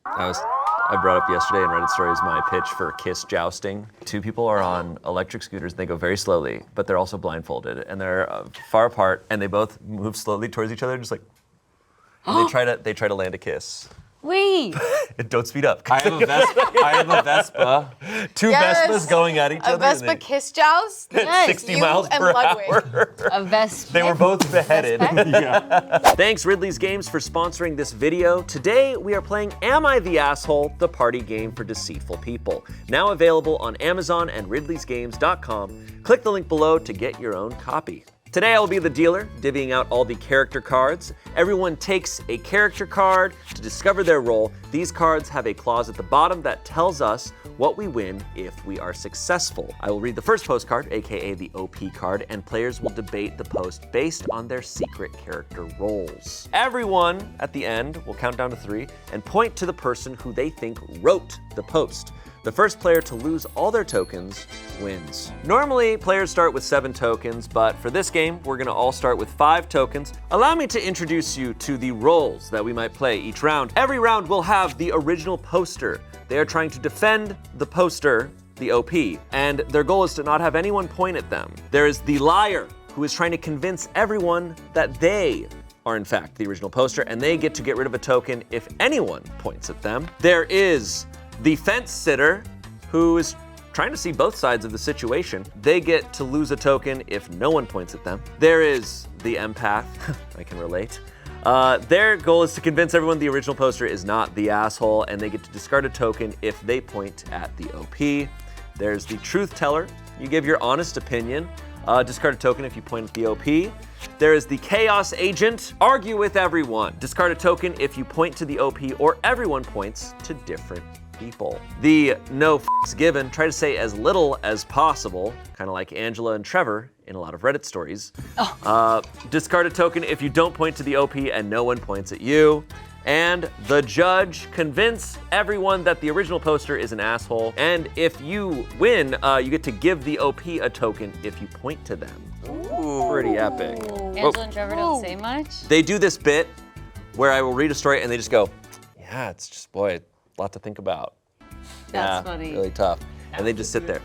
I brought up yesterday in Reddit stories my pitch for kiss jousting. Two people are on electric scooters and they go very slowly, but they're also blindfolded and they're far apart and they both move slowly towards each other, just like. And they try to land a kiss. Wait. Don't speed up. I have a Vespa. Two Vespas going at each other. A Vespa kiss joust? Yes, 60 miles per hour. A Vespa. They were both beheaded. Yeah. Thanks Ridley's Games for sponsoring this video. Today we are playing Am I the Asshole? The party game for deceitful people. Now available on Amazon and ridleysgames.com. Click the link below to get your own copy. Today I will be the dealer, divvying out all the character cards. Everyone takes a character card to discover their role. These cards have a clause at the bottom that tells us what we win if we are successful. I will read the first postcard, aka the OP card, and players will debate the post based on their secret character roles. Everyone at the end will count down to 3 and point to the person who they think wrote the post. The first player to lose all their tokens wins. Normally, players start with 7 tokens, but for this game, we're gonna all start with 5 tokens. Allow me to introduce you to the roles that we might play each round. Every round will have the original poster. They are trying to defend the poster, the OP, and their goal is to not have anyone point at them. There is the liar, who is trying to convince everyone that they are in fact the original poster, and they get to get rid of a token if anyone points at them. There is the fence sitter, who is trying to see both sides of the situation. They get to lose a token if no one points at them. There is the empath, I can relate. Their goal is to convince everyone the original poster is not the asshole, and they get to discard a token if they point at the OP. There's the truth teller. You give your honest opinion. Discard a token if you point at the OP. There is the chaos agent. Argue with everyone. Discard a token if you point to the OP or everyone points to different people. The no f***s given. Try to say as little as possible, kind of like Angela and Trevor in a lot of Reddit stories. Discard a token if you don't point to the OP and no one points at you. And the judge, convince everyone that the original poster is an asshole. And if you win, you get to give the OP a token if you point to them. Ooh. Pretty epic. Angela and Trevor don't say much? They do this bit where I will read a story and they just go, yeah, it's just, boy, a lot to think about. That's funny. Really tough. And they just sit there.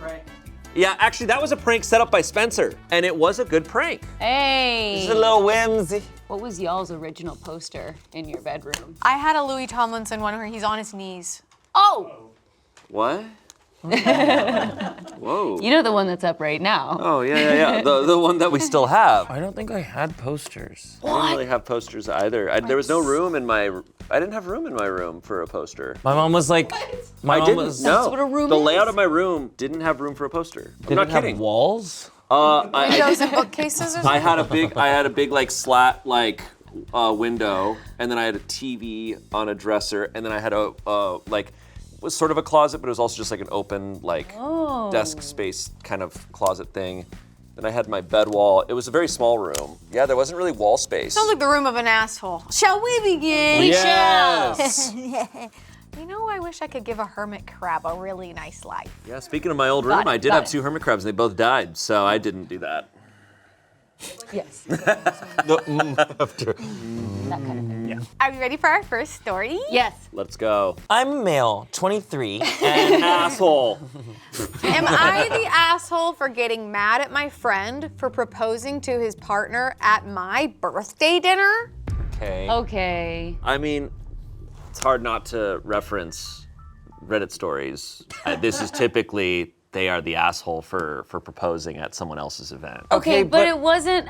Yeah, actually, that was a prank set up by Spencer, and it was a good prank. Hey. Just a little whimsy. What was y'all's original poster in your bedroom? I had a Louis Tomlinson one where he's on his knees. Oh! What? Whoa. You know the one that's up right now. Oh, yeah. The one that we still have. I don't think I had posters. I didn't really have posters either. There was no room in my, I didn't have room in my room for a poster. My mom was like, my mom was. No, That's what a room the is? layout of my room didn't have room for a poster. I'm Did not it have kidding. walls? Windows and bookcases or something? I had a big like slat like window, and then I had a TV on a dresser, and then I had a like, was sort of a closet, but it was also just like an open like desk space kind of closet thing. Then I had my bed wall. It was a very small room. Yeah, there wasn't really wall space. Sounds like the room of an asshole. Shall we begin? Yes. You know, I wish I could give a hermit crab a really nice life. Yeah, speaking of my old room, I did have 2 hermit crabs, and they both died, so I didn't do that. Yes. After. That kind of thing. Yeah. Are we ready for our first story? Yes. Let's go. I'm a male, 23, An asshole. Am I the asshole for getting mad at my friend for proposing to his partner at my birthday dinner? Okay. Okay. I mean, it's hard not to reference Reddit stories. This is typically they are the asshole for proposing at someone else's event. Okay, but it wasn't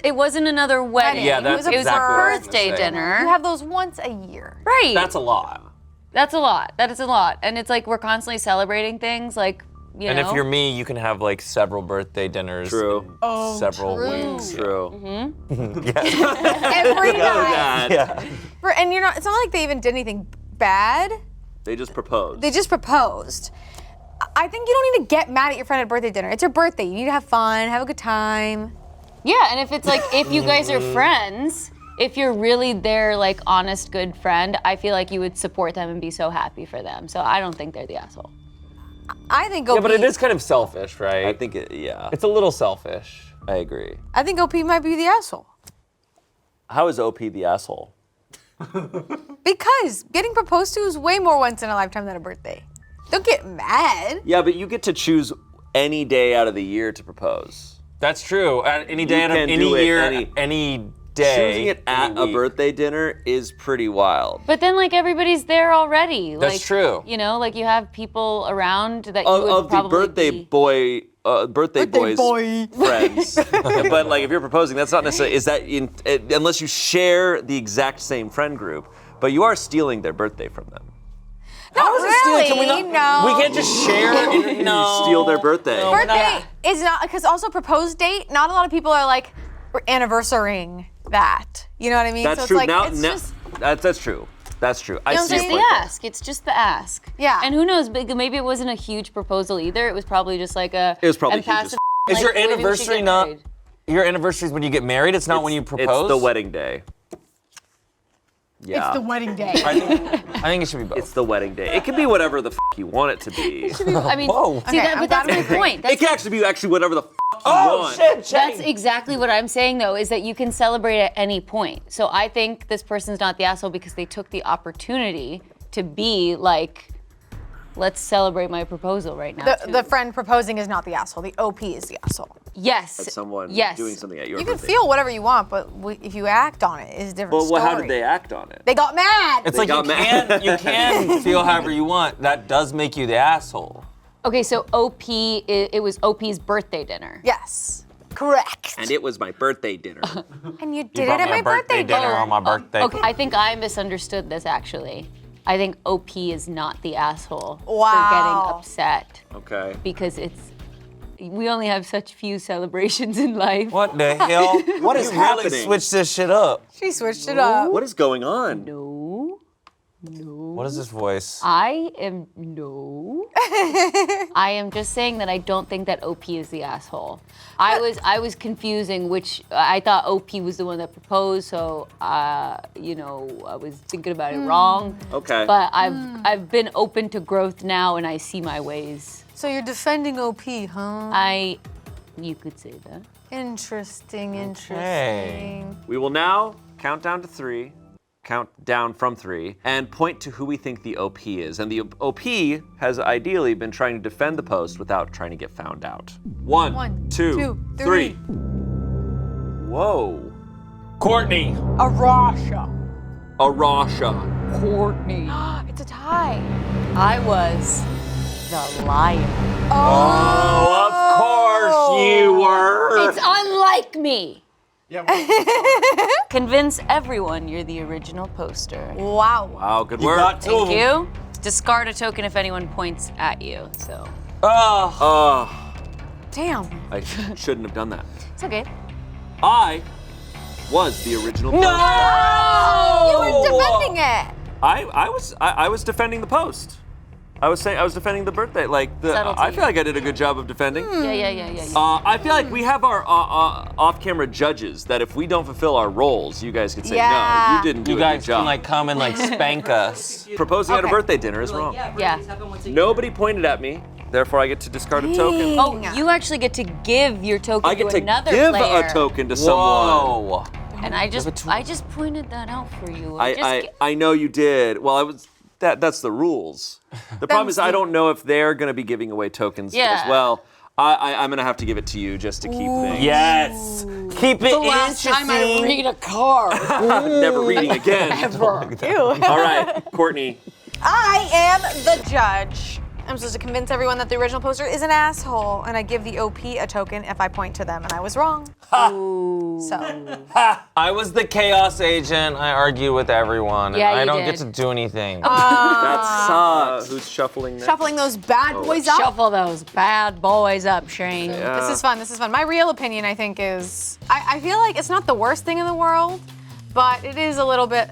it wasn't another wedding. Yeah, that's It was a exactly what I was gonna birthday say. dinner. You have those once a year. Right. That's a lot. That's a lot. That is a lot. And it's like we're constantly celebrating things like, you And know. if you're me, you can have like several birthday dinners. True. In several true. weeks. True. Every night. Yeah. And you're not, it's not like they even did anything bad. They just proposed. They just proposed. I think you don't need to get mad at your friend at birthday dinner. It's your birthday. You need to have fun, have a good time. Yeah, and if it's like, if you guys are friends, if you're really their like honest, good friend, I feel like you would support them and be so happy for them. So I don't think they're the asshole. I think OP. Yeah, but it is kind of selfish, right? I think yeah. It's a little selfish. I agree. I think OP might be the asshole. How is OP the asshole? Because getting proposed to is way more once in a lifetime than a birthday. Don't get mad. Yeah, but you get to choose any day out of the year to propose. That's true. Any day, can any do it year, any- any day. Choosing it at any a week. birthday dinner is pretty wild. But then, like, everybody's there already. That's like, true. You know, like, you have people around that you would Of the probably birthday be... boys friends. But like, if you're proposing, that's not necessarily, unless you share the exact same friend group, but you are stealing their birthday from them. Not really. Can we not? No. We can't just share. No. You steal their birthday. No. Birthday is not, because also proposed date, not a lot of people are like, we're anniversarying that. You know what I mean? That's so true. It's like, it's just, That's true. That's true. I It's see just your the point there. ask. It's just the ask. Yeah. And who knows? Maybe it wasn't a huge proposal either. It was probably just like a. It was probably and huge passive, Is like, your maybe we should anniversary get not? married. Your anniversary is when you get married. It's not when you propose. It's the wedding day. Yeah. it's the wedding day. I think it should be both. It's the wedding day. It can be whatever the you want it to be. I mean, Whoa. see, Okay, but that's my point. It That's, can actually be whatever the you oh want. shit! that's exactly what I'm saying, though, is that you can celebrate at any point. So I think this person's not the asshole because they took the opportunity to be like, let's celebrate my proposal right now. too. The friend proposing is not the asshole. The OP is the asshole. Yes. That's someone yes. doing something at your You can birthday. feel whatever you want, but if you act on it, it's a different Well, story. how did they act on it? They got mad. It's They like you got mad. can feel however you want. That does make you the asshole. Okay, so OP, it was OP's birthday dinner. Yes. Correct. And it was my birthday dinner. And you You did it brought at me my a birthday dinner dinner. on my birthday. Okay, I think I misunderstood this actually. I think OP is not the asshole for Wow. getting upset Okay. because we only have such few celebrations in life. What the hell? What is you really happening? switched this shit up. She switched it up. What is going on? No. What is this voice? I am I am just saying that I don't think that OP is the asshole. I was confusing which I thought OP was the one that proposed, so I was thinking about it wrong. Okay. But I've been open to growth now and I see my ways. So you're defending OP, huh? You could say that. Interesting. We will now count down to 3. Count down from 3 and point to who we think the OP is. And the OP has ideally been trying to defend the post without trying to get found out. One, two, three. Whoa. Courtney. Arasha. Courtney. It's a tie. I was the liar. Oh, of course you were. It's unlike me. Convince everyone you're the original poster. Wow. Wow, good You work. got 2 of Thank them. you. Discard a token if anyone points at you. So Oh. Oh, Damn. I shouldn't have done that. it's okay. I was the original post. You were defending it. I was defending the post. I was defending the birthday. Subtlety. I feel like I did a good job of defending. Yeah. I feel like we have our off-camera judges that if we don't fulfill our roles, you guys could say, no, Yeah. you didn't do You a guys good job. can come and spank us. Proposing at a Okay. birthday dinner is wrong. Yeah. Nobody pointed at me, therefore I get to discard a token. Oh, you actually get to give your token I get to to another give player. a token to someone. Whoa. And I just pointed that out for you. I know you did. Well, that's the rules. The problem is I don't know if they're going to be giving away tokens Yeah. as well. I'm going to have to give it to you just to keep things. Yes. Keep it interesting. a card. Never reading again. All right, Courtney. I am the judge. I'm supposed to convince everyone that the original poster is an asshole, and I give the OP a token if I point to them, and I was wrong. So, I was the chaos agent. I argued with everyone. Yeah, and I you don't did. get to do anything. That sucks. Who's shuffling next? shuffling those bad boys up. Shuffle those bad boys up, Shane. This is fun. My real opinion, I think, is I feel like it's not the worst thing in the world, but it is a little bit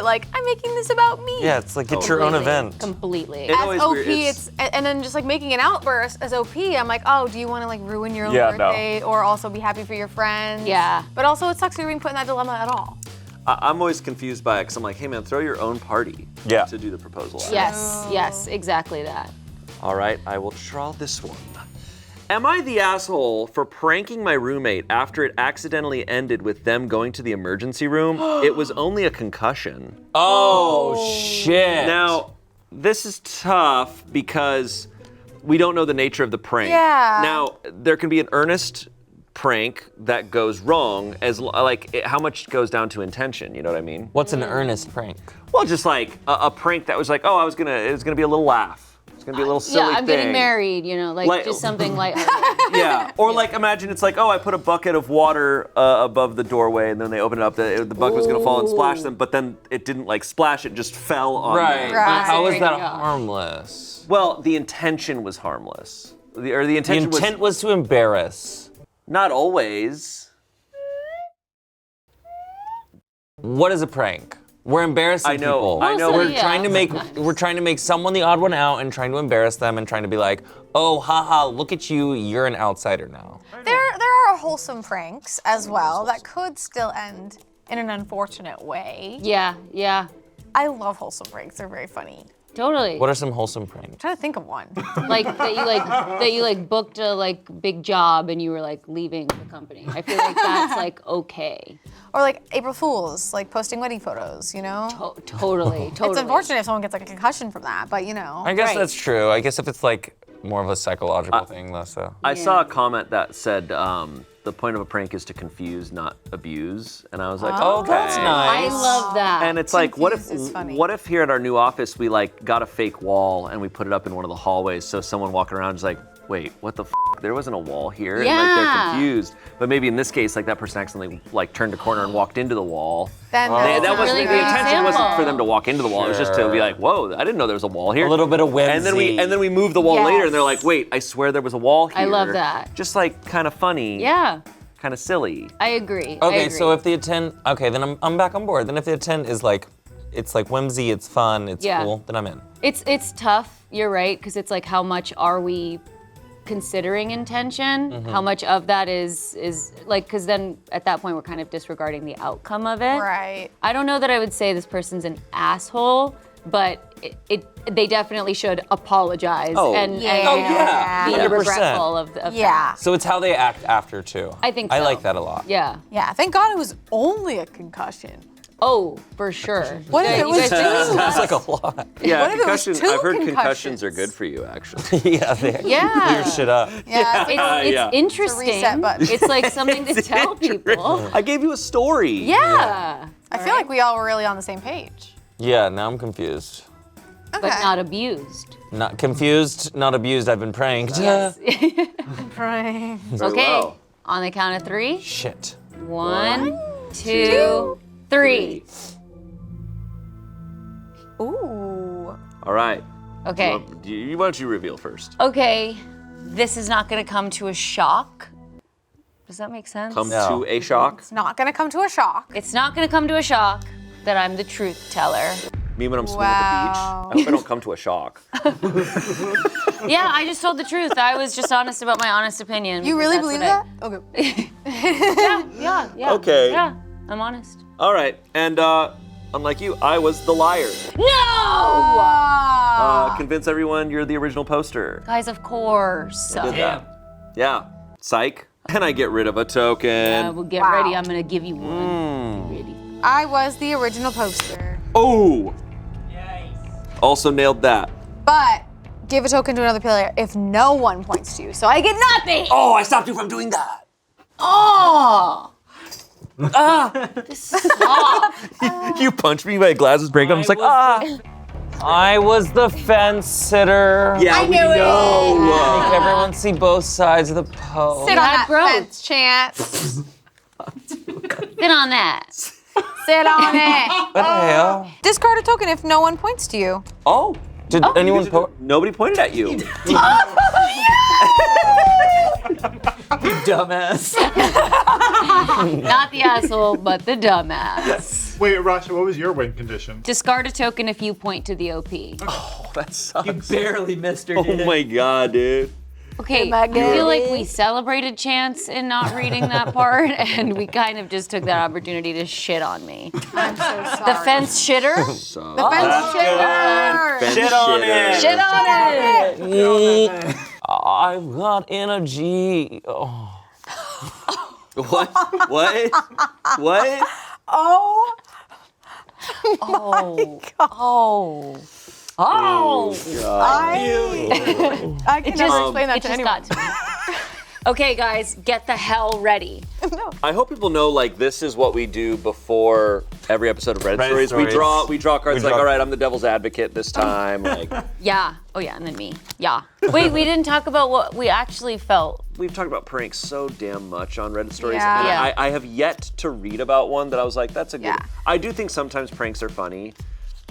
like I'm making this about me. Yeah, it's like get your own event. Completely. It's As always OP, weird. it's and then just like making an outburst as OP. I'm like, oh, do you want to ruin your own Yeah, no. birthday or also be happy for your friends? Yeah. But also, it sucks you're being put in that dilemma at all. I'm always confused by it because I'm like, hey man, throw your own party Yeah. to do the proposal. Yes, exactly that. All right, I will draw this one. Am I the asshole for pranking my roommate after it accidentally ended with them going to the emergency room? It was only a concussion. Oh, shit. Now, this is tough because we don't know the nature of the prank. Yeah. Now, there can be an earnest prank that goes wrong, how much goes down to intention, you know what I mean? What's an earnest prank? Well, just like a prank that was like, oh, it was gonna be a little laugh. It's gonna be a little silly Yeah, I'm thing. getting married, like just something lighthearted. Yeah, or like imagine it's like, oh, I put a bucket of water above the doorway, and then they open it up, the bucket was gonna fall and splash them, but then it didn't like splash, it just fell on them. But how is that Yeah. harmless? Well, the intention was harmless. The intention was to embarrass. Not always. What is a prank? We're embarrassing I know, people. I know. Also, We're yeah, trying to make someone the odd one out and trying to embarrass them and trying to be like, oh, haha, look at you, you're an outsider now. There are wholesome pranks as well that could still end in an unfortunate way. Yeah, yeah, I love wholesome pranks. They're very funny. totally. What are some wholesome pranks? I'm trying to think of one. Like that you booked a big job and you were like leaving the company. I feel like that's like okay. Or like April Fools, like posting wedding photos, you know? Totally. It's unfortunate if someone gets like a concussion from that, but you know. I guess Right. that's true. I guess if it's like more of a psychological thing, though, so. I saw a comment that said the point of a prank is to confuse, not abuse, and I was like, Oh, okay. that's nice. I love that. And it's like, what Confuse is funny. if here at our new office we like got a fake wall and we put it up in one of the hallways, so someone walking around is like, wait, what the f? There wasn't a wall here. And like they're Yeah. confused. But maybe in this case, like that person accidentally like turned a corner and walked into the wall. Then That that's wasn't really the good intention. Wasn't example. for them to walk into the wall. It was just to be Sure. like, whoa, I didn't know there was a wall here. A little bit of whimsy. And then we move the wall Yes. later, and they're like, wait, I swear there was a wall here. I love that. Just like kind of funny. Yeah, Kind of silly. I agree. I Okay, agree. so if the intent, okay, then I'm back on board. Then if the intent is like, it's like whimsy, it's fun, it's Yeah. cool, then I'm in. It's tough. You're right, because it's like how much are we considering intention? Mm-hmm. How much of that is like, because then at that point we're kind of disregarding the outcome of it. Right. I don't know that I would say this person's an asshole, but they definitely should apologize Oh. and Yeah. you Oh, know, yeah. be 100%. regretful of Yeah. that. So it's how they act after too. I think I so. like that a lot. Yeah. Yeah, thank God it was only a concussion. Oh, for sure. What if Yeah, it you was guys two? do- That's like a lot. Yeah, What if it was concussion. two I've heard concussions concussions? are good for you, actually. Yeah, they Yeah. clear shit up. Yeah, it's like, It's yeah. interesting. It's a reset button. It's like something to tell people. I gave you a story. Yeah. I feel like we all were really on the same page. Yeah, now I'm confused. Okay. But not abused. Not confused, not abused, I've been pranked. Yes. Right. Very Okay. well. On the count of 3. Shit. 1, 2, 3. Ooh. All right. Okay. Why don't you reveal first? Okay. This is not going to come to a shock. Does that make sense? Come No. to a shock. It's not gonna come to a shock. It's not going to come to a shock that I'm the truth teller. Me when I'm swimming Wow. at the beach. I hope I don't come to a shock. Yeah, I just told the truth. I was just honest about my honest opinion. You because really that's believe what that? Okay. Yeah. Okay. Yeah, I'm honest. All right. And unlike you, I was the liar. No! Convince everyone you're the original poster. Guys, of course. Did that. Yeah. Psych. And I get rid of a token. Well, get Wow. ready. I'm going to give you one. Get ready. I was the original poster. Oh. Also nailed that. But give a token to another player if no one points to you. So I get nothing. Oh, I stopped you from doing that. Oh! This sucks. You punched me, my glasses break. I'm just like, I was the fence sitter. Yeah, I we knew it. know. Make everyone see both sides of the pose. Sit on had that growth. fence, Chance. Sit on that. Sit on it. What the hell? Discard a token if no one points to you. Oh. Did anyone Nobody pointed at you. dumbass? Not the asshole, but the dumbass. Wait, Rasha, what was your win condition? Discard a token if you point to the OP. Oh, that sucks. You barely missed her. Oh my god, dude. Okay, I feel like we celebrated Chance in not reading that part, and we kind of just took that opportunity to shit on me. I'm so sorry. The fence shitter? The fence shitter. Fence Shit on shitter. it. Shit on it! I've got energy. Oh. What? What? What? Oh. Oh. Oh. Oh. I can never explain that It to just anyone. got to me. Okay, guys, get the hell ready. I hope people know, like, this is what we do before every episode of Reddit Stories. Stories. We draw cards We like, draw- all right, I'm the devil's advocate this time. Like, Yeah. Oh, yeah, and then me. Yeah. Wait, we didn't talk about what we actually felt. we've talked about pranks so damn much on Reddit Stories, Yeah. and Yeah. I have yet to read about one that I was like, that's a good. Yeah. I do think sometimes pranks are funny,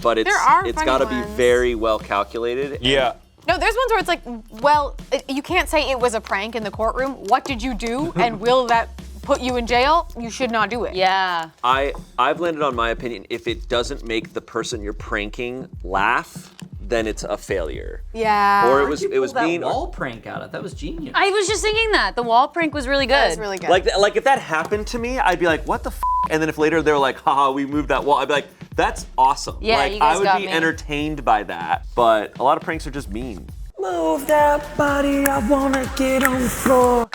but it's There are it's funny got to be ones. very well calculated. Yeah. No, there's ones where it's like, well, you can't say it was a prank in the courtroom. What did you do? And will that put you in jail? You should not do it. Yeah. I've landed on my opinion. If it doesn't make the person you're pranking laugh, then it's a failure. Yeah. Or it was that mean. wall prank out of. That was genius. I was just thinking that. The wall prank was really good. That was really good. Like if that happened to me, I'd be like, what the f? And then if later they were like, haha, we moved that wall, I'd be like, that's awesome. Yeah, like you guys I would got be me. entertained by that. But a lot of pranks are just mean. Move that body, I wanna get on the floor.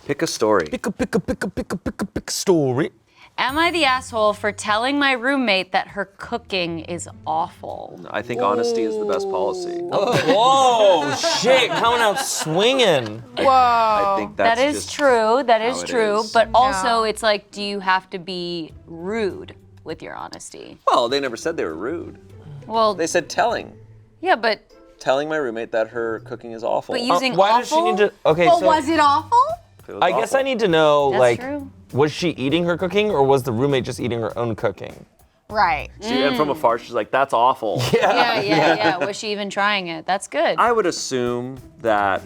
Pick a story. Pick a story. Am I the asshole for telling my roommate that her cooking is awful? I think honesty is the best policy. Whoa, shit, coming out swinging. I think that's That is just true. That is how it true. is. But also, it's like, do you have to be rude with your honesty? Well, they never said they were rude. Well, They said telling my roommate that her cooking is awful. but using Why awful. does she need to? Okay, Well, so was it awful? It was I guess awful. I need to know, That's like, true. was she eating her cooking or was the roommate just eating her own cooking? Right. And from afar, she's like, that's awful. Yeah. Was she even trying it? That's good. I would assume that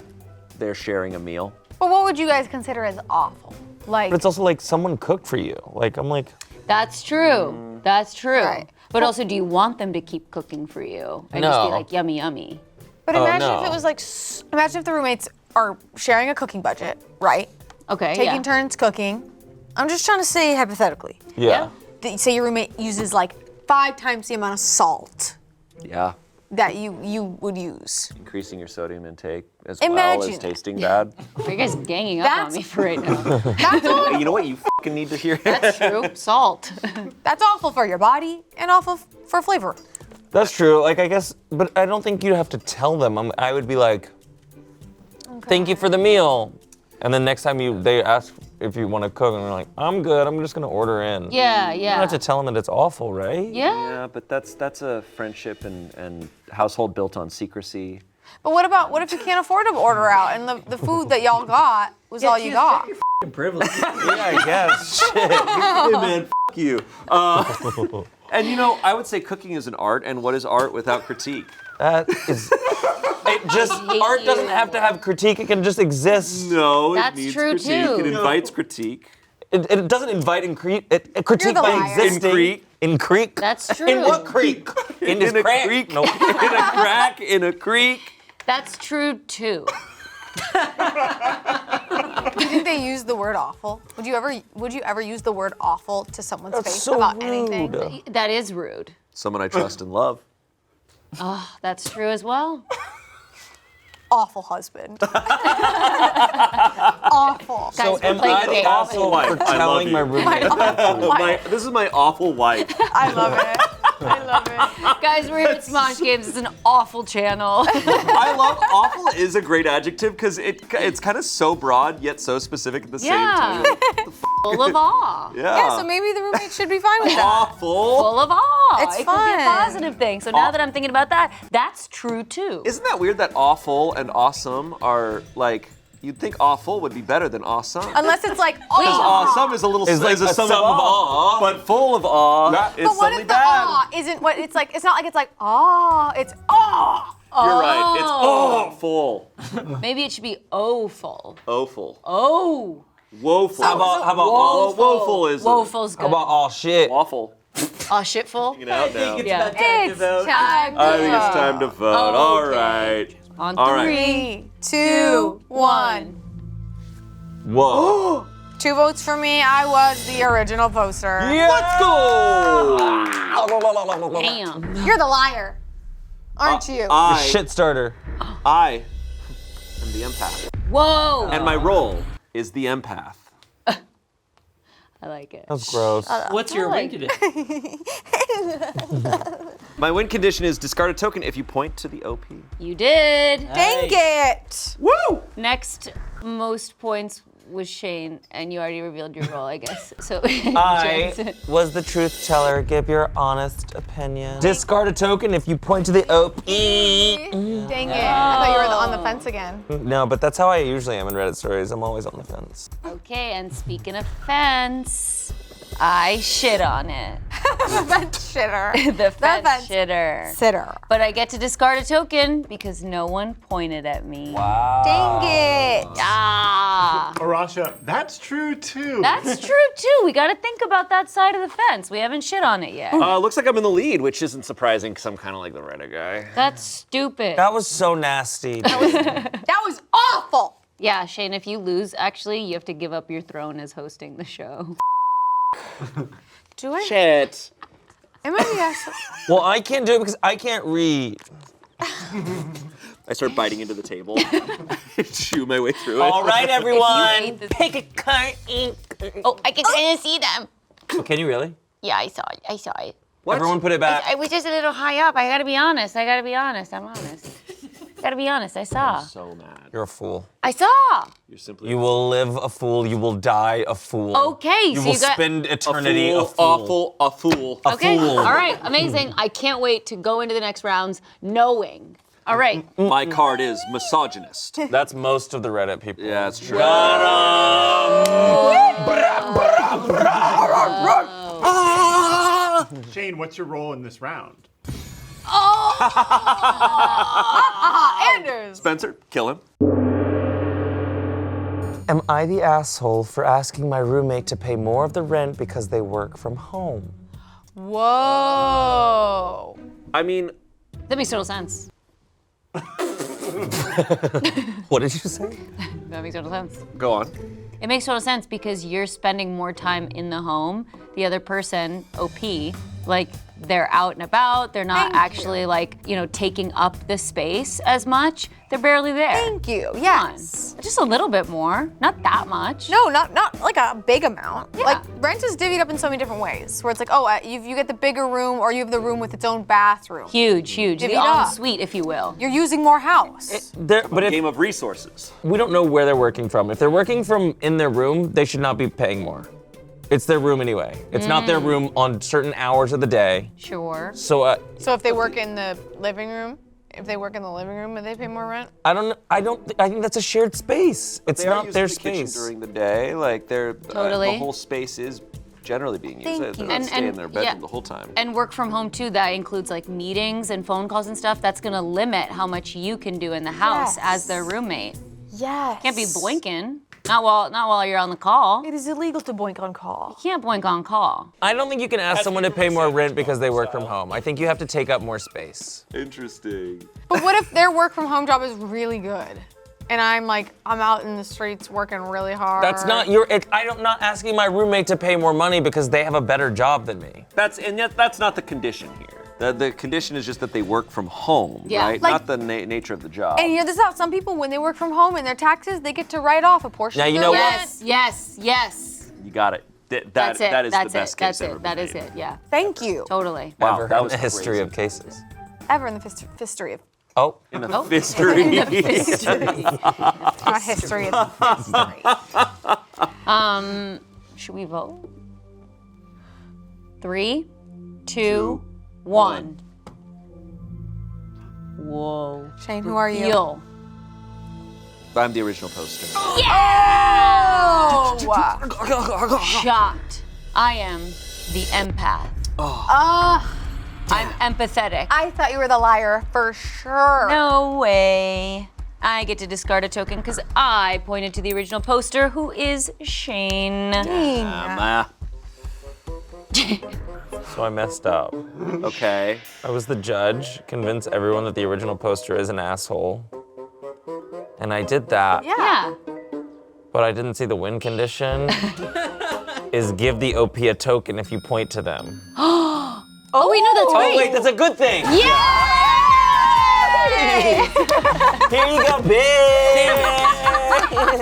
they're sharing a meal. But what would you guys consider as awful? Like, But it's also like someone cooked for you. Like, I'm like, That's true. That's true. Right. But also, do you want them to keep cooking for you? And just be No. like, yummy, yummy. but imagine no. if it was like, imagine if the roommates are sharing a cooking budget, right? Okay, Taking yeah. turns cooking. I'm just trying to say hypothetically. yeah. Say your roommate uses like 5 times the amount of salt Yeah. that you would use. Increasing your sodium intake as well Imagine. as tasting bad. Are you guys ganging up on That's- me for right now? That's all. Hey, you know what you fucking need to hear? That's true. Salt. That's awful for your body and awful for flavor. That's true. Like, I guess, but I don't think you have to tell them. I would be like, thank you for the meal. And then next time they ask if you want to cook, and you're like, I'm good. I'm just gonna order in. Yeah, You don't have yeah. to tell them that it's awful, right? Yeah. Yeah, but that's a friendship and household built on secrecy. But what if you can't afford to order out and the food that y'all got was all you got? Privilege. Yeah, I guess. Shit. Hey man, f you. And you know, I would say cooking is an art, and what is art without critique? That is. It just art doesn't have to have critique. It can just exist. No, That's it needs true, critique. too. It invites critique. It doesn't invite critique You're the by liar. existing. In creek. In creek. That's true. In what creek? In this In a crack? creek. Nope. In a crack, in a creek. That's true too. Do you think they use the word awful? Would you ever use the word awful to someone's That's face so about anything? rude. That is rude. Someone I trust and love. That's true as well. Awful husband. Awful. So Guys, we're am playing I a the game. asshole Wife, for I love telling you. my roommate? This is my awful wife. I love it. I love it. Guys, we're at Smosh Games. It's an awful channel. I love awful is a great adjective because it's kind of so broad yet so specific at the Yeah. same time. Full of awe. Yeah, so maybe the roommate should be fine with that. Awful. Full of awe. It's it could be a fun. positive thing. So now that I'm thinking about that, that's true too. Isn't that weird that awful and awesome are like, you'd think awful would be better than awesome? Unless it's like, Because oh. awesome is a little Is like is a sum sum of of awe, but full of awe is But what suddenly if the bad. awe isn't what it's like? It's not like it's like aw. It's aw. You're right. It's awful. Maybe it should be awful. Awful. Oh. Woeful. How about Woeful. Woeful is Woeful's How good. about all shit? awful. Oh, shitful. Get out now. Yeah. It's time. I think it's time to vote. All Okay. right. On All right. 3, 2, 1. Whoa. 2 votes for me. I was the original poster. Let's go. Damn. You're the liar. Aren't you? The shit starter. I am the empath. Whoa! And my role is the empath. I like it. That's gross. What's your win condition? My win condition is discard a token if you point to the OP. You did. Dang it! Woo! Next most points was Shane, and you already revealed your role, I guess. So I was the truth teller. Give your honest opinion. Discard a token if you point to the OP. Dang it. I thought you were on the fence again. No, but that's how I usually am in Reddit stories. I'm always on the fence. Okay, and speaking of fence, I shit on it. The fence shitter. The fence fence shitter. Sitter. But I get to discard a token because no one pointed at me. Wow. Dang it. Ah, Arasha, that's true too. that's true too. We got to think about that side of the fence. We haven't shit on it yet. Looks like I'm in the lead, which isn't surprising because I'm kind of like the Reddit guy. That's stupid. That was so nasty. That was awful. Yeah, Shane, if you lose, actually, you have to give up your throne as hosting the show. Do I? Shit. Am I the asshole? Well, I can't do it because I can't read. I start biting into the table, chew my way through it. All right, hate everyone, this- pick a card. Oh, I can kind of see them. Oh, can you really? Yeah, I saw it. What? Everyone put it back. I was just a little high up. I gotta be honest. I'm honest. Gotta be honest. I saw. So mad. You're a fool. I saw. You're simply You will live a fool. You will die a fool. Okay, You so will you got. spend eternity a a fool. fool. A fool. Okay, fool. all right, amazing. I can't wait to go into the next rounds knowing. All right. My card is misogynist. That's most of the Reddit people. Yeah, it's true. Shane, what's your role in this round? Anders. Spencer, kill him. Am I the asshole for asking my roommate to pay more of the rent because they work from home? Whoa. I mean, That makes total sense. What did you say? That makes total sense. go on. It makes total sense because you're spending more time in the home. The other person, OP, like they're out and about. They're not Thank actually you. like, taking up the space as much. They're barely there. Thank you. Come on. Yes. Just a little bit more, not that much. No, not like a big amount. Yeah. Like rent is divvied up in so many different ways. Where it's like, oh, you get the bigger room, or you have the room with its own bathroom. Huge. Divvy The it up. ensuite, if you will. You're using more house. But if Game of resources. we don't know where they're working from. If they're working from in their room, they should not be paying more. It's their room anyway. It's not their room on certain hours of the day. Sure. So So if they work in the living room, would they pay more rent? I think that's a shared space. It's They are not using their the kitchen space. during the day. Like they're Totally. the whole space is generally being used. Thank They're you. not And- staying in and- their bedroom yeah. the whole time. And work from home too, that includes like meetings and phone calls and stuff. That's gonna limit how much you can do in the house Yes. as their roommate. Yes. Can't be boinking. Not while you're on the call. It is illegal to boink on call. Can't boink on call. I don't think you can ask someone to pay more rent because they work from home. I think you have to take up more space. Interesting. But what if their work from home job is really good? And I'm out in the streets working really hard. That's not I'm not asking my roommate to pay more money because they have a better job than me. That's not the condition here. The condition is just that they work from home, Yeah. right? Like- Not the nature of the job. And this out. Some people, when they work from home and their taxes, they get to write off a portion Now, of you their know rent. what? Yes. You got it. That's it. That is That's the best it. case That's ever it. been That is made. it. Yeah. Thank you. Totally. Wow, Ever that in was the history crazy. of cases. Ever in the history of Oh, In the history. my history of history. Should we vote? 3, 2, 1. Whoa. Shane, who are you? Yo. I'm the original poster. Oh! Shocked. I am the empath. I'm empathetic. I thought you were the liar for sure. No way. I get to discard a token because I pointed to the original poster, who is Shane. so I messed up. Okay. I was the judge, convince everyone that the original poster is an asshole. And I did that, Yeah. but I didn't see the win condition. Is give the OP a token if you point to them. Oh, wait, no, that's Oh great. wait, that's a good thing. Yeah! Here you go, bitch.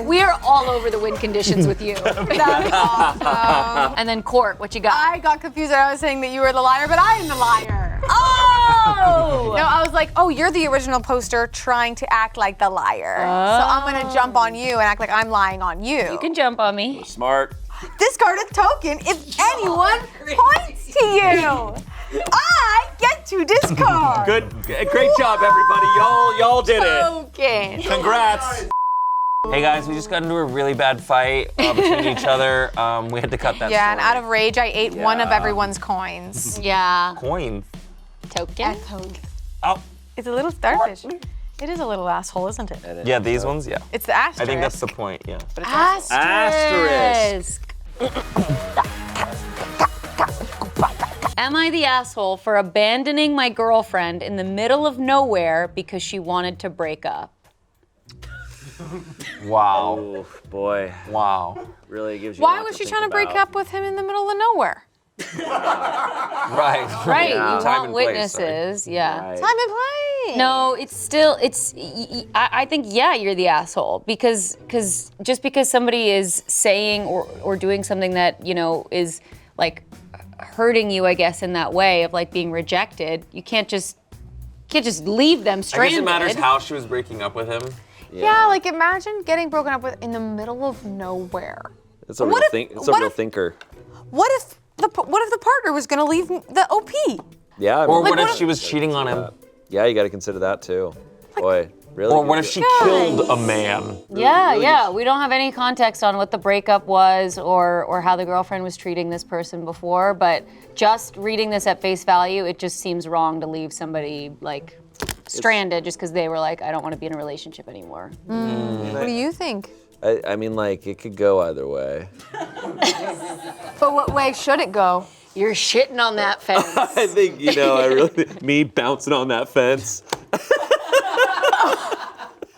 We are all over the win conditions with you. That's awesome. And then Court, what you got? I got confused. I was saying that you were the liar, but I am the liar. Oh! No, I was like, oh, you're the original poster trying to act like the liar. So I'm gonna jump on you and act like I'm lying on you. You can jump on me. Smart. Discard a token if anyone points to you. I get to discard. Great job, everybody. Y'all did it. Token. Congrats. Hey guys, we just got into a really bad fight between each other. We had to cut that. Yeah, and story. out of rage, I ate one of everyone's coins. Yeah. Coins. Token. Oh. It's a little starfish. It is a little asshole, isn't it? Yeah, these ones. Yeah. It's the asterisk. I think that's the point. Yeah. But it's also- Asterisk. Am I the asshole for abandoning my girlfriend in the middle of nowhere because she wanted to break up? Wow. Oh boy, Wow. really gives you. a Why lot was she think trying to break about. up with him in the middle of nowhere? Right. Right, Yeah. you Time want and place, sorry. witnesses, yeah. Right. Time and place. No, it's still, I think, yeah, you're the asshole because just because somebody is saying or doing something that, you know, is like hurting you, I guess, in that way of like being rejected, you can't just leave them I stranded. guess it matters how she was breaking up with him. Yeah, like imagine getting broken up with in the middle of nowhere. It's a What real if- think. It's a what real if- thinker. What if the partner was gonna leave the OP? Yeah. I Or mean, what if what she was cheating on him? Yeah, you got to consider that too. Boy, really. Or what if she killed a man? Yeah, we don't have any context on what the breakup was or how the girlfriend was treating this person before, but just reading this at face value, it just seems wrong to leave somebody like stranded just because they were like, I don't want to be in a relationship anymore. What do you think? I mean, like it could go either way. But what way should it go? You're shitting on that fence. I think me bouncing on that fence.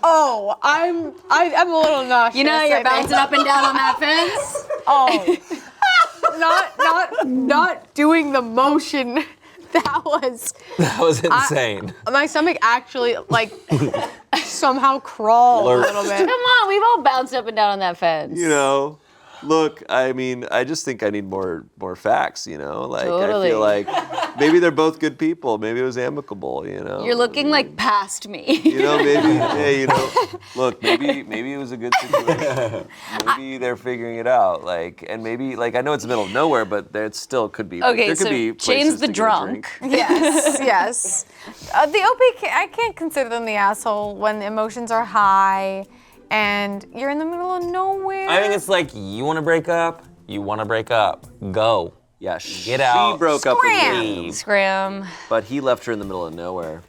Oh, I'm a little nauseous. You know, I you're think. bouncing up and down on that fence. Oh, not doing the motion. That was insane. my stomach actually like somehow crawled a little bit. Come on, we've all bounced up and down on that fence. You know, look, I mean, I just think I need more facts, you know? Like, Totally. I feel like maybe they're both good people. Maybe it was amicable, you know? You're looking like past me. You know, maybe, hey, you know, look, maybe it was a good situation. Maybe they're figuring it out, like, and maybe, like, I know it's the middle of nowhere, but there still could be, Okay, there could so be Shane's places the to get a drunk. drink. Yes. The OP, I can't consider them the asshole when the emotions are high and you're in the middle of nowhere. I think it's like, you want to break up? You want to break up? Go. Yeah, Get out. She broke up with Scram. me, Scram. but he left her in the middle of nowhere.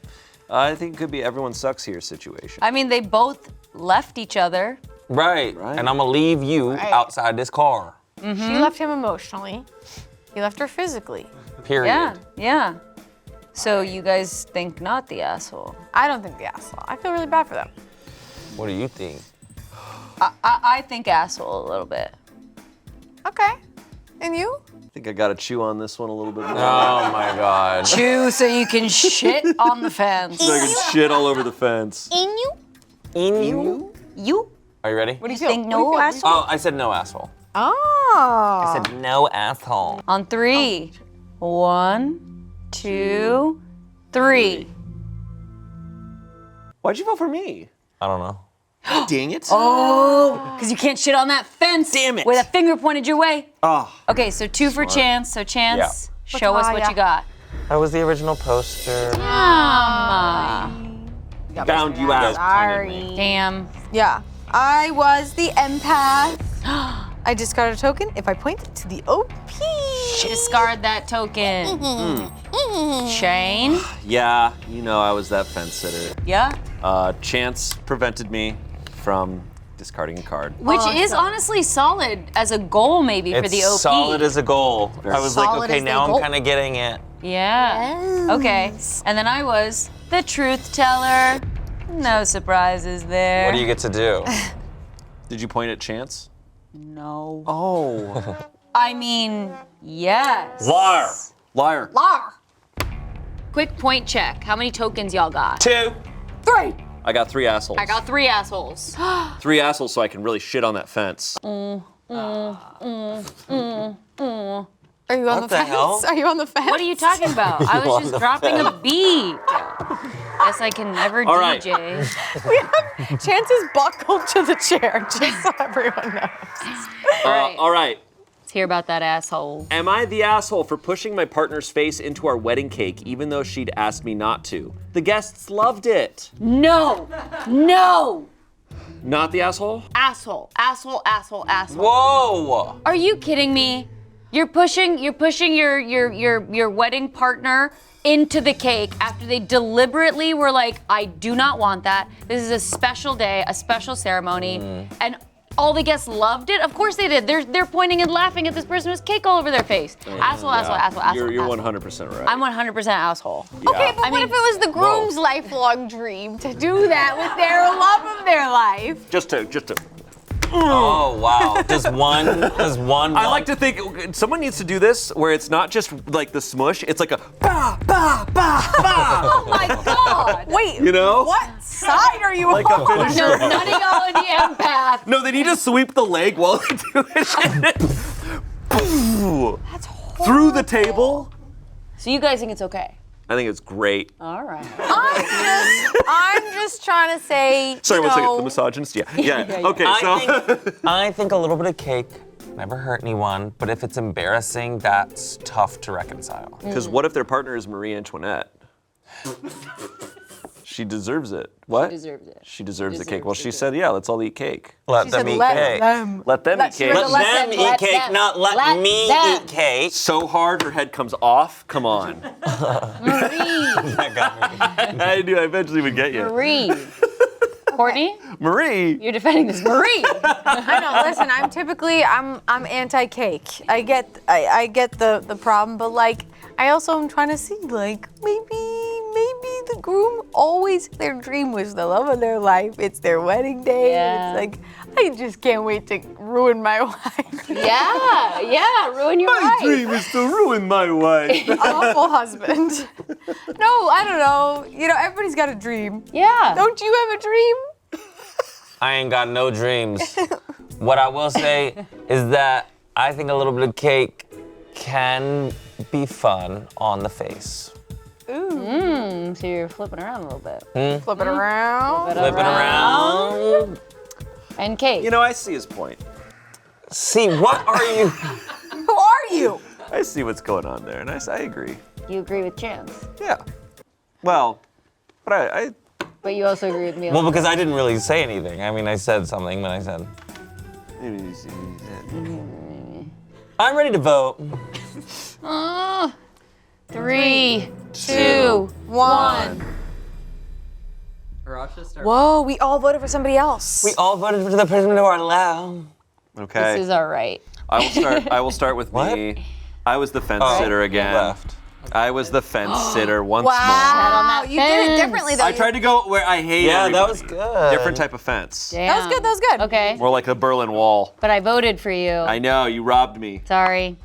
I think it could be everyone sucks here situation. I mean, they both left each other. Right. Right. And I'm going to leave you outside this car. She left him emotionally. He left her physically. Period. Yeah. So you guys think not the asshole? I don't think the asshole. I feel really bad for them. What do you think? I think asshole a little bit. Okay. And you? I think I gotta chew on this one a little bit more. Oh my God. Chew so you can shit on the fence. So I can shit all over the fence. In you? You? Are you ready? What do you feel? think? What do you No feel? asshole? Oh, I said no asshole. Oh. I said no asshole. On three. 1, 2, 3. Why'd you vote for me? I don't know. Dang it. Because you can't shit on that fence. Damn it. With a finger pointed your way. Oh. Okay, so 2 for Chance. So Chance, Yeah. show us what you got. That was the original poster. Found you out. Sorry. Damn. Yeah. I was the empath. I discard a token if I point to the OP. Discard that token. Shane? Yeah, you know I was that fence sitter. Yeah. Chance prevented me from discarding a card. Which is honestly solid as a goal maybe for the OP. It's solid as a goal. I was like, solid okay, as a now goal. I'm kind of getting it. Yeah. Okay. And then I was the truth teller. No surprises there. What do you get to do? Did you point at Chance? No. Oh. I mean, yes. Liar. Liar. Lar. Quick point check. How many tokens y'all got? 2. 3. I got 3 assholes. I got 3 assholes. 3 assholes so I can really shit on that fence. Are you on What the fence? hell? Are you on the fence? What are you talking about? I was just dropping a beat. Guess I can never All right. DJ. We have Chance's buckled to the chair, just so everyone knows. All right. Let's hear about that asshole. Am I the asshole for pushing my partner's face into our wedding cake even though she'd asked me not to? The guests loved it. No. No. Not the asshole? Asshole. Asshole. Asshole. Asshole. Whoa! Are you kidding me? You're pushing your wedding partner into the cake after they deliberately were like, I do not want that. This is a special day, a special ceremony, and all the guests loved it. Of course they did. They're pointing and laughing at this person with cake all over their face. Asshole, asshole, asshole, asshole. You're asshole. 100% right. I'm 100% asshole. Okay, but what if it was the groom's lifelong dream to do that with their love of their life? Just to. Oh wow! Does one? I like to think someone needs to do this where it's not just like the smush, it's like a ba ba ba ba. Oh my God! Wait, You know? what side are you Like a on? finisher. No, nutting on the empath. No, they need to sweep the leg while they do it. That's horrible. Through the table. So you guys think it's okay? I think it's great. All right. I'm just trying to say. Sorry, you one second. know, The misogynist. Yeah. Okay, I think a little bit of cake never hurt anyone, but if it's embarrassing, that's tough to reconcile. Because what if their partner is Marie Antoinette? She deserves it. What? She deserves it. She deserves the Deserves cake. Well, to she do said, yeah, let's all eat cake. Let she them said, eat let cake. them. Let them eat cake. Let Let them eat cake, them. not let me them. eat cake. So hard her head comes off. Come on. Marie. That got me. I knew I eventually would get you. Marie. Courtney, Marie. you're defending this. Marie. I know. Listen, I'm anti-cake. I get the problem, but like I also am trying to see like maybe the groom always their dream was the love of their life. It's their wedding day. Yeah. It's like I just can't wait to ruin my life. Yeah, ruin your My life. dream is to ruin my wife. Awful husband. No, I don't know. You know, everybody's got a dream. Yeah. Don't you have a dream? I ain't got no dreams. What I will say is that I think a little bit of cake can be fun on the face. So you're flipping around a little bit. Flip it around. Flip it around. And cake. You know, I see his point. See, what are you? Who are you? I see what's going on there, and I agree. You agree with Chance, Yeah. Well, but I but you also agree with me. Well, because I didn't really say anything. I mean, I said something, but I said, I'm ready to vote. 3, 2, 1. Rochester. Whoa, we all voted for somebody else. We all voted for the person to our left. okay. This is all right. I will start with What? me. I was the fence Oh, sitter again. Left. I was the fence sitter once Wow, that you did it fence. differently though. more. I tried to go where I hate Yeah, that everybody. was good. Different type of fence. Damn. That was good. That was good. Okay, More like a Berlin Wall. but I voted for you. I know, you robbed me. Sorry.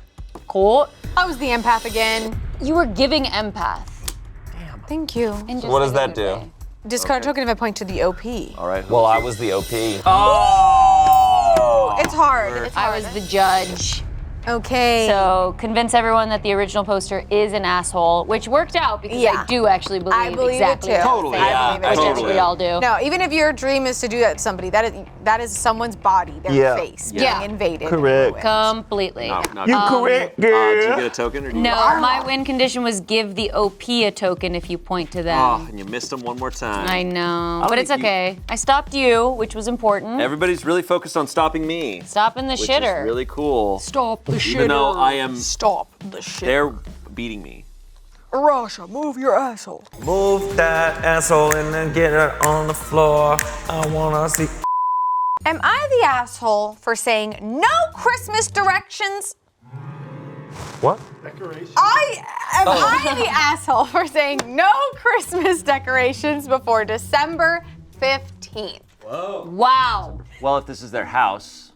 Cool. I was the empath again. You were giving empath. Thank you. in just What does a that good do? way. Discard token if I point to the OP. All right. Well, I was the OP. Oh! It's hard. It's I hard. was the judge. Okay. So convince everyone that the original poster is an asshole, which worked out because Yeah. I do actually believe, I believe exactly it too. what I'm Totally, saying, yeah, which totally. we all do. No, even if your dream is to do that to somebody, that is someone's body, their Yeah. face Yeah. being invaded. Correct. Completely. You correct, Did you get a token or did you? No, my win condition was give the OP a token if you point to them. Oh, and you missed them one more time. I know, don't but it's think you- okay. I stopped you, which was important. Everybody's really focused on stopping me. Stopping the Which shitter. is really cool. Stop the Even though I am, Stop the shit. they're beating me. Russia, move your asshole. Move that asshole and then get it on the floor. I wanna see. Am I the asshole for saying no Christmas directions? What? Decoration. Am I the asshole for saying no Christmas decorations before December 15th? Wow. Well, if this is their house,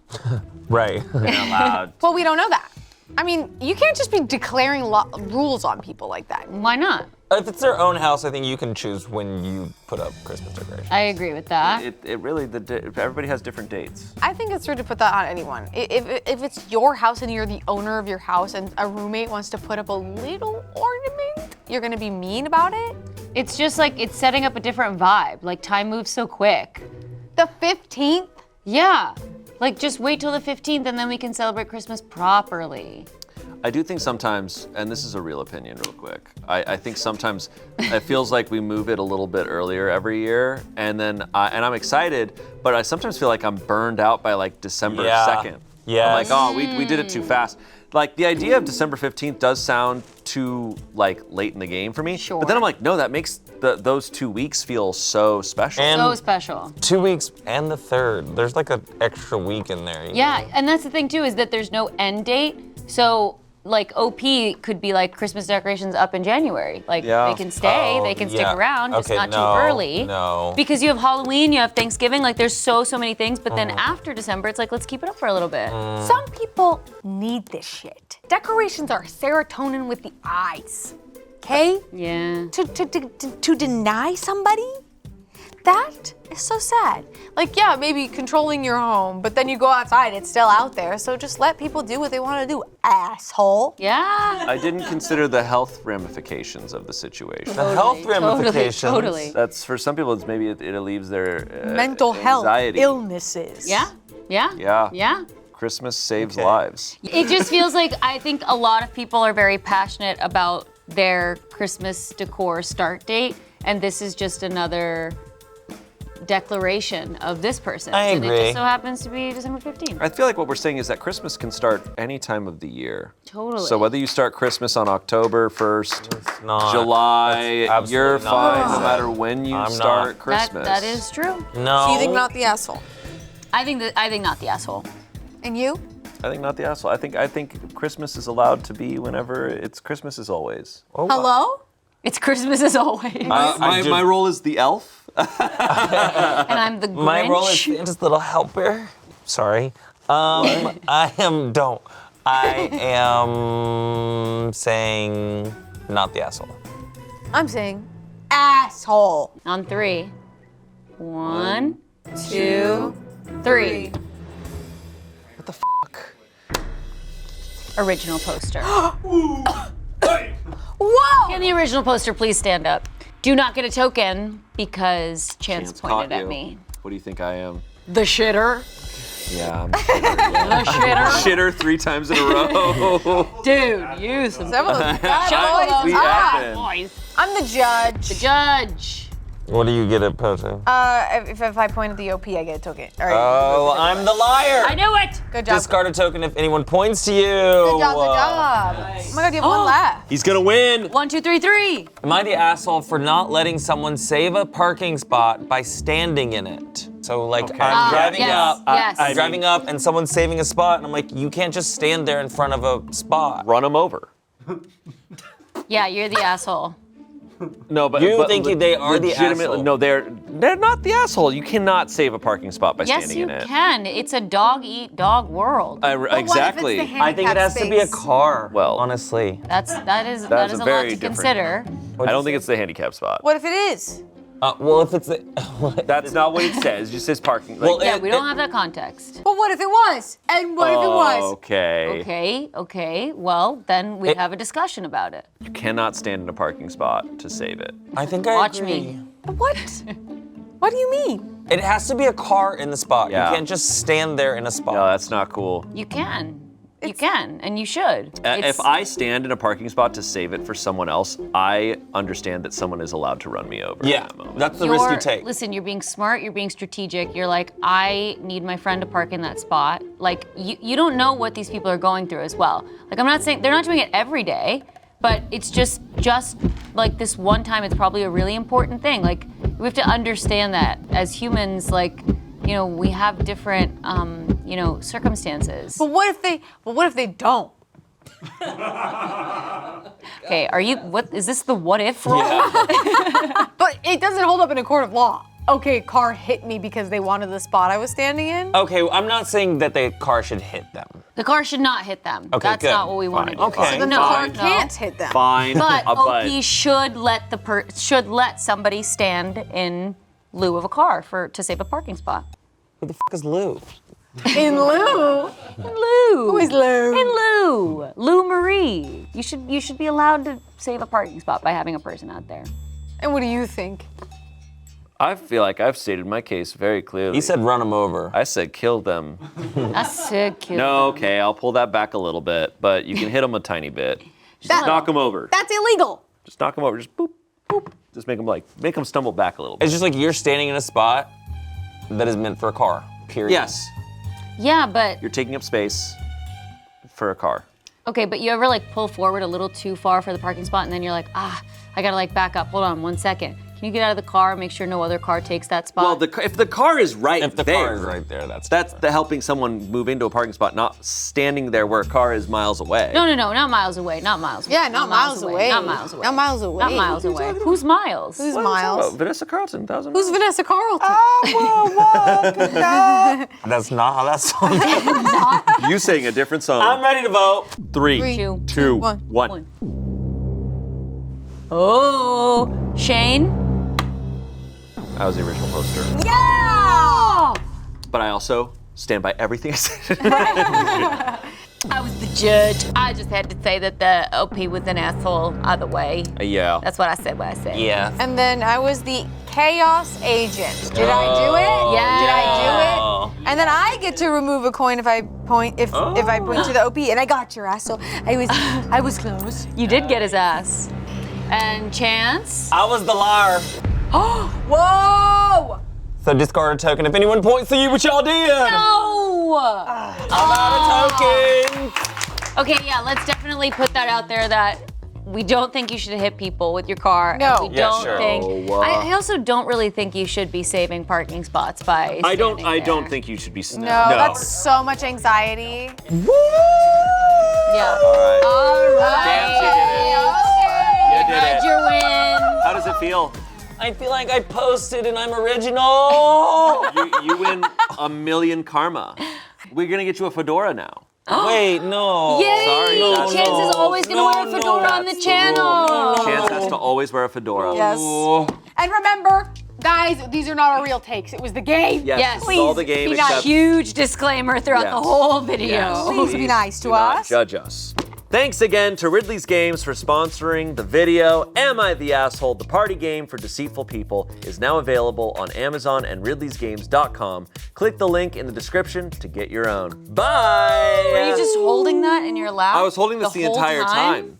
Right. they're allowed. Well, we don't know that. I mean, you can't just be declaring rules on people like that. Why not? If it's their own house, I think you can choose when you put up Christmas decorations. I agree with that. It really, everybody has different dates. I think it's rude to put that on anyone. If it's your house and you're the owner of your house and a roommate wants to put up a little ornament, you're gonna be mean about it? It's just like, it's setting up a different vibe. Like, time moves so quick. The 15th? Yeah. Like, just wait till the 15th and then we can celebrate Christmas properly. I do think sometimes, and this is a real opinion real quick, I think sometimes it feels like we move it a little bit earlier every year, and then, and I'm excited, but I sometimes feel like I'm burned out by like December 2nd. Yeah. I'm like, oh, we did it too fast. Like, the idea of December 15th does sound too, like, late in the game for me. Sure. But then I'm like, no, that makes those 2 weeks feel so special. And So special. 2 weeks and the 3rd. There's like an extra week in there. Yeah, and that's the thing too, is that there's no end date. So, like, OP could be like Christmas decorations up in January. Like, Yeah. they can stay, they can stick yeah. around, just Okay, not no, too early. no. Because you have Halloween, you have Thanksgiving, like there's so many things, but then after December, it's like, let's keep it up for a little bit. Some people need this shit. Decorations are serotonin with the eyes, okay? Yeah. To deny somebody? That is so sad. Like, yeah, maybe controlling your home, but then you go outside, it's still out there. So just let people do what they want to do, asshole. Yeah. I didn't consider the health ramifications of the situation. The health ramifications. Totally. That's, for some people, it's maybe it alleviates their Mental health, anxiety. illnesses. Yeah. Yeah. Yeah. Yeah. Christmas saves lives. It just feels like I think a lot of people are very passionate about their Christmas decor start date, and this is just another declaration of this person. I And it agree. just so happens to be December 15th. I feel like what we're saying is that Christmas can start any time of the year. Totally. So whether you start Christmas on October 1st, It's not. July, That's you're absolutely not. fine no matter when you I'm start not. Christmas. That is true. No. So you think not the asshole? I think not the asshole. And you? I think not the asshole. I think Christmas is allowed to be whenever it's Christmas is always. Oh, Hello? It's Christmas as always. My role is the elf. And I'm the Grinch. My role is Santa's little helper. Sorry. I am saying not the asshole. I'm saying asshole. On 3. 1, 2, 3. What the fuck? Original poster. Whoa! Can the original poster please stand up? Do not get a token because Chance Chance caught pointed at you. me. What do you think I am? The shitter. Yeah, I'm shitter. The shitter. Shitter 3 times in a row. Dude, you some Some of those bad boys. We happen. boys. I'm the judge. The judge. What do you get at Poto? If I point at the OP, I get a token. All right. Oh, I'm the liar. I knew it. Good job. Discard a token if anyone points to you. Good job, good job. Oh my god, you have one left. He's gonna win. 1, 2, 3, 3. Am I the asshole for not letting someone save a parking spot by standing in it? So like I'm driving yes, up, yes. I'm driving up and someone's saving a spot and I'm like, you can't just stand there in front of a spot. Run him over. Yeah, you're the asshole. No, but You but think they are the legitimately- asshole. No, they're not the asshole. You cannot save a parking spot by Yes, standing you in it. can. It's a dog-eat-dog world. Exactly. I think it has to be a car. Well- honestly. that is is a a lot very to different- consider. I don't think it's the handicap spot. What if it is? Well, if it's the, That's not what it says. It just says parking. Well, Yeah, we don't have that context. But what if it was? And what if it was? Okay. Okay. Well, then we have a discussion about it. You cannot stand in a parking spot to save it. I think I Watch agree. me. What? What do you mean? It has to be a car in the spot. Yeah. You can't just stand there in a spot. No, that's not cool. You can. You can, and you should. If I stand in a parking spot to save it for someone else, I understand that someone is allowed to run me over. in Yeah, that moment. that's the risk you take. Listen, you're being smart, you're being strategic. You're like, I need my friend to park in that spot. Like, you don't know what these people are going through as well. Like, I'm not saying, they're not doing it every day, but it's just like this one time, it's probably a really important thing. Like, we have to understand that as humans, like, you know, we have different, you know, circumstances. But what if they don't? Okay, what is this the what if role? But it doesn't hold up in a court of law. okay, car hit me because they wanted the spot I was standing in. Okay, I'm not saying that the car should hit them. The car should not hit them. Okay, That's good. not what we wanted. Fine. Okay. So then the car can't hit them. Fine. But but OP should let somebody stand in lieu of a car to save a parking spot. Who the fuck is Lou? In lieu? In lieu. Who is Lou? In lieu. Lou Marie. You should be allowed to save a parking spot by having a person out there. And what do you think? I feel like I've stated my case very clearly. He said run him over. I said kill them. I said kill No, them. okay, I'll pull that back a little bit, but you can hit them a tiny bit. Just knock them over. That's illegal. Just knock them over. Just boop, boop. Just make them stumble back a little bit. It's just like you're standing in a spot that is meant for a car, period. Yes, Yeah, but you're taking up space for a car. okay, but you ever like pull forward a little too far for the parking spot and then you're like, I gotta like back up. Hold on 1 second. Can you get out of the car and make sure no other car takes that spot? Well, if the car is right If the there, car is right there, that's the helping someone move into a parking spot, not standing there where a car is miles away. No, not miles away, not miles away. Yeah, not miles away. Not miles away. Not miles away. Not miles away. Who's Miles? Who's Oh, Miles? Vanessa Carlton, 1,000. Who's Vanessa Carlton? That's not how that song goes. You saying a different song? I'm ready to vote. 3, Two. 2, one. 1. Oh, Shane? I was the original poster, Yeah! but I also stand by everything I said. I was the judge. I just had to say that the OP was an asshole either way. Yeah. That's what I said. Yeah. And then I was the chaos agent. Did I do it? Yeah. Did I do it? And then I get to remove a coin if I point if I point to the OP, and I got your ass. So I was close. You did get his ass. And Chance? I was the liar. Whoa! So discard a token if anyone points to you, which y'all did. No! I'm out of tokens. Okay, yeah, let's definitely put that out there that we don't think you should hit people with your car. No. And we Yeah, don't sure. think. Oh, I also don't really think you should be saving parking spots by. I don't standing there. think you should be. No, that's so much anxiety. Yeah. All right. Damn, she did it. You did Had it. your win. How does it feel? I feel like I posted and I'm original. You win 1,000,000 karma. We're gonna get you a fedora now. Wait, no. Yay! Sorry, that's Chance no. is always gonna wear a fedora on the That's channel. Chance has to always wear a fedora. Yes. And remember, guys, these are not our real takes. It was the game. Yes. Yes. This is all the game Please be except. nice. Huge disclaimer throughout Yes. the whole video. Yes. Please be nice to do not us. Judge us. Thanks again to Ridley's Games for sponsoring the video. Am I the Asshole? The party game for deceitful people is now available on Amazon and ridleysgames.com. Click the link in the description to get your own. Bye! Were you just holding that in your lap? I was holding this the whole entire time.